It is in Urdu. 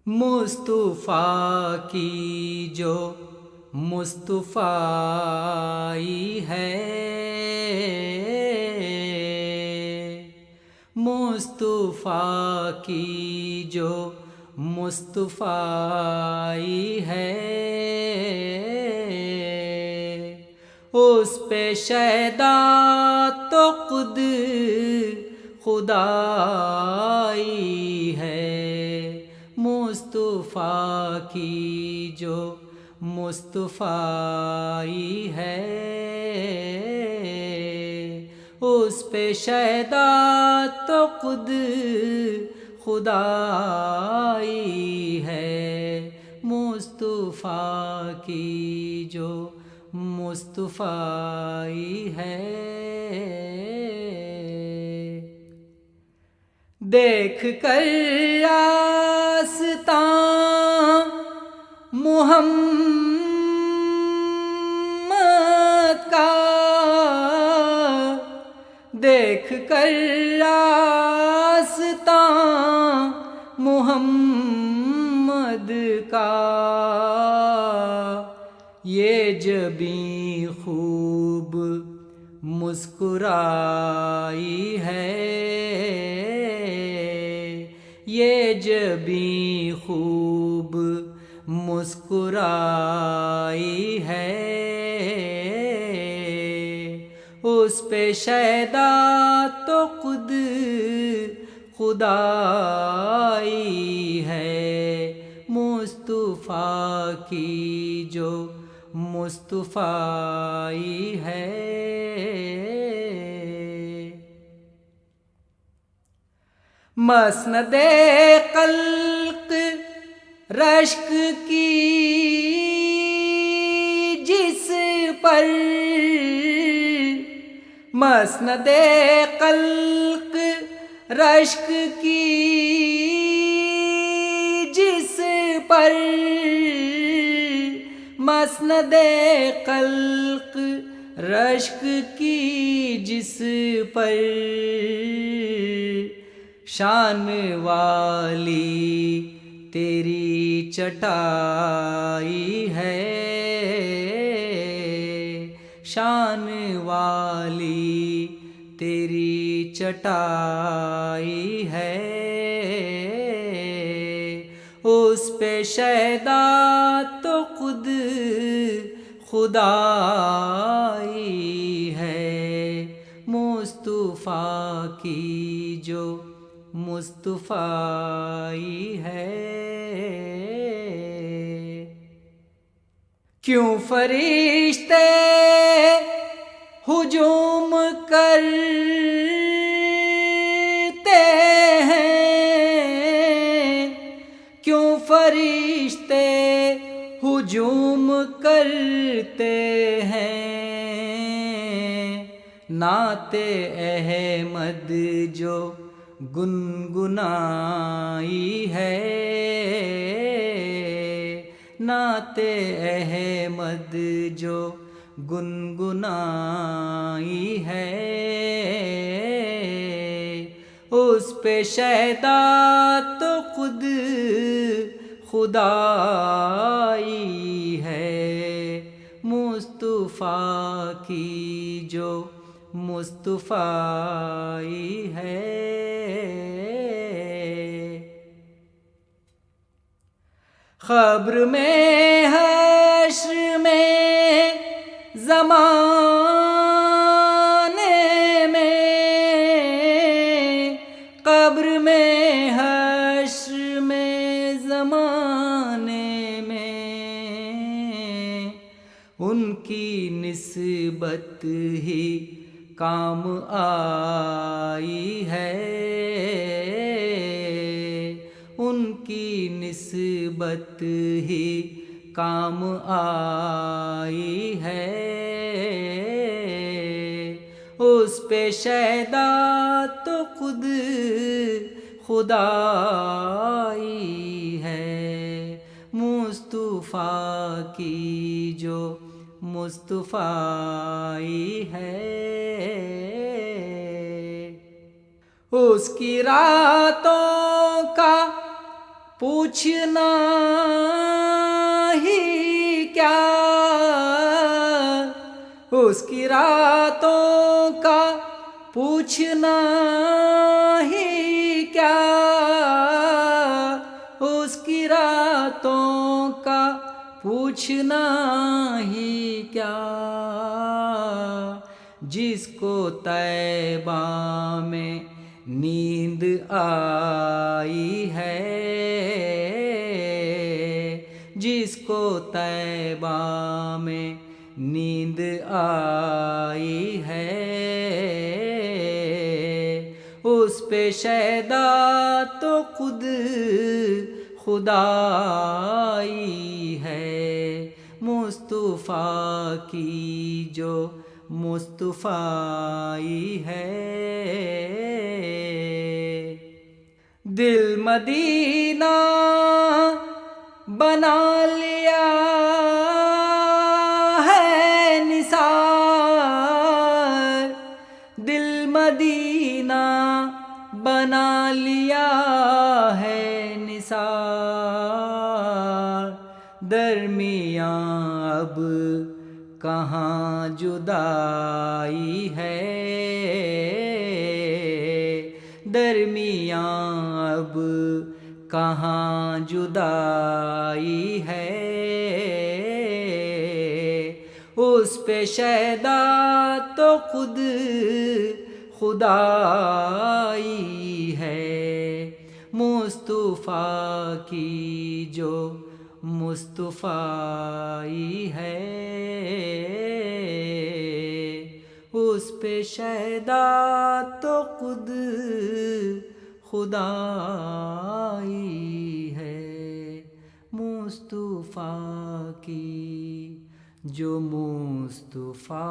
مصطفیٰ کی جو مصطفائی ہے، مصطفیٰ کی جو مصطفائی ہے، اس پہ شیدا تو خود خدائی ہے۔ مصطفیٰ کی جو مصطفائی ہے، اس پہ شیدا تو خود خدائی ہے۔ مصطفیٰ کی جو مصطفائی ہے، دیکھ کر آستاں محمد کا، دیکھ کر آستاں محمد کا، یہ جبیں خوب مسکرائی ہے، یہ جبیں خوب مسکرائی ہے، اس پہ شیدا تو خود خدائی ہے۔ مصطفیٰ کی جو مصطفائی ہے، مسند خلق رشک کی جس پر، مسند خلق رشک کی جس پر، مسند خلق رشک کی جس پر، شان والی تیری چٹائی ہے، شان والی تیری چٹائی ہے، اس پہ شیدا تو خود خدائی ہے۔ مصطفیٰ کی جو مصطفائی ہے، کیوں فرشتے ہجوم کرتے ہیں، کیوں فرشتے ہجوم کرتے ہیں، نعت احمد جو گنگنائی ہے، نعت احمد جو گنگنائی ہے، اس پہ شیدا تو خود خدائی ہے۔ مصطفیٰ کی جو مصطفائی ہے، قبر میں حشر میں زمانے میں، قبر میں حشر میں زمانے میں، ان کی نسبت ہی کام آئی ہے، ان کی نسبت ہی کام آئی ہے، اس پہ شیدا تو خود خدائی ہے۔ مصطفیٰ کی جو مصطفائی ہے، اس کی راتوں کا پوچھنا ہی کیا، اس کی راتوں کا پوچھنا ہی کیا، اس کی راتوں کا پوچھنا ہی کیا، جس کو طیبہ میں نیند آئی ہے، جس کو طیبہ میں نیند آئی ہے، اس پہ شیدا تو خود خدائی ہے، مصطفیٰ کی جو مصطفیٰ ہے۔ دل مدینہ بنا لیا ہے نثار، دل مدینہ بنا لیا ہے نثار، درمیاں اب کہاں جدائی ہے، درمیاں اب کہاں جدائی ہے، اس پہ شیدا تو خود خدائی ہے، مصطفیٰ کی جو مصطفیٰ ہے، اس پہ شیدا تو خود خدائی ہے، مصطفیٰ کی جو مصطفیٰ